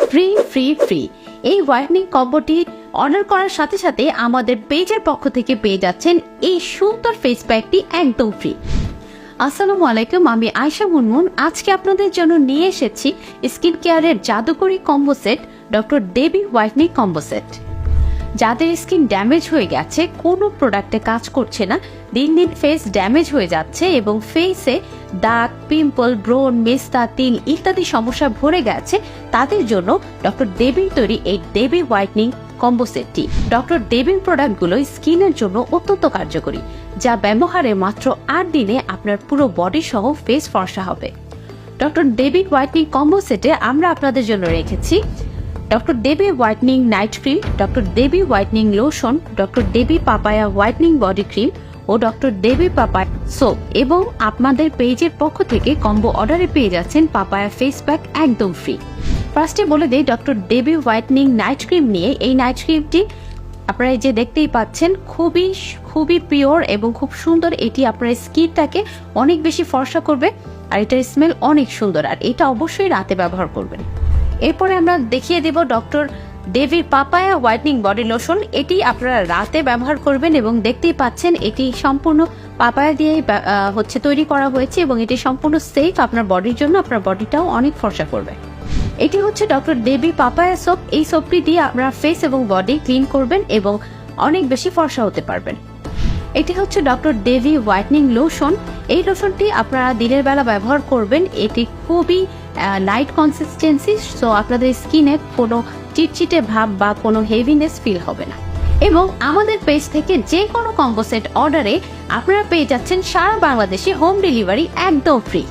Free free free. এই whitening কম্বোটি order করার সাথে সাথে আমাদের পেজের পক্ষ থেকে পেয়ে যাচ্ছেন এই সুন্দর ফেস প্যাকটি একদম ফ্রি। আসসালামু আলাইকুম, আমি আয়শা মুনমুন। আজকে আপনাদের জন্য নিয়ে এসেছি স্কিন কেয়ারের জাদুকরি কম্বো সেট, ডক্টর দেবী হোয়াইটনিং কম্বো সেট। যাদের স্কিন ড্যামেজ হয়ে গেছে, কোনো প্রোডাক্টে কাজ করছে না, দিন দিন ফেস ড্যামেজ হয়ে যাচ্ছে এবং ফেসে দাগ, পিম্পল, ব্রণ, মেস্তা, তিল ইত্যাদি সমস্যা ভরে গেছে, তাদের জন্য ডক্টর দেবীর তৈরি এই দেবী হোয়াইটনিং কম্বো সেটটি। ডক্টর দেবীর প্রোডাক্টগুলো স্কিনের জন্য অত্যন্ত কার্যকরী, যা ব্যবহারে মাত্র 8 দিনে আপনার পুরো বডি সহ ফেস ফর্সা হবে। ডক্টর দেবী হোয়াইটনিং কম্বো সেটে আমরা আপনাদের জন্য রেখেছি ডক্টর দেবী হোয়াইটনিং নাইট ক্রিম, ডক্টর দেবী হোয়াইটনিং লোশন, ডক্টর দেবী পাপায়া হোয়াইটনিং বডি ক্রিম ও ডক্টর দেবী পাপায়া সোপ। এবং আপনাদের পেজের পক্ষ থেকে কম্বো অর্ডারে পেয়ে যাচ্ছেন পাপায়া ফেস প্যাক একদম ফ্রি। ফার্স্টে বলে দেই ডক্টর দেবী হোয়াইটনিং নাইট ক্রিম নিয়ে। এই নাইট ক্রিমটি আপনারা এই যে দেখতেই পাচ্ছেন, খুবই পিওর এবং খুব সুন্দর। এটি আপনার স্কিনটাকে অনেক বেশি ফর্সা করবে আর এটার স্মেল অনেক সুন্দর, আর এটা অবশ্যই রাতে ব্যবহার করবেন। এরপরে আমরা দেখিয়ে দেব ডক্টর দেবীর পাপায়া হোয়াইটনিং বডি লোশন। এটি আপনারা রাতে ব্যবহার করবেন এবং দেখতেই পাচ্ছেন এটি সম্পূর্ণ পাপায়া দিয়ে তৈরি করা হয়েছে এবং এটি সম্পূর্ণ সেফ আপনার বডির জন্য। আপনার বডিটাও অনেক ফর্সা করবে। এটি হচ্ছে ডক্টর দেবী পাপায়া সোপ। এই সোপটি দিয়ে আপনারা ফেস এবং বডি ক্লিন করবেন এবং অনেক বেশি ফর্সা হতে পারবেন। এটি হচ্ছে ডক্টর দেবী হোয়াইটনিং লোশন। এই লোশনটি আপনারা দিনের বেলা ব্যবহার করবেন। এটি খুবই লাইট কনসিস্টেন্সি, সো আপনাদের স্কিনে কোনো চিটচিটে ভাব বা কোনো হেভিনেস ফিল হবে না। এবং আমাদের পেজ থেকে যে কোনো কম্বো সেট অর্ডারে আপনারা পেয়ে যাচ্ছেন সারা বাংলাদেশে হোম ডেলিভারি একদম ফ্রি।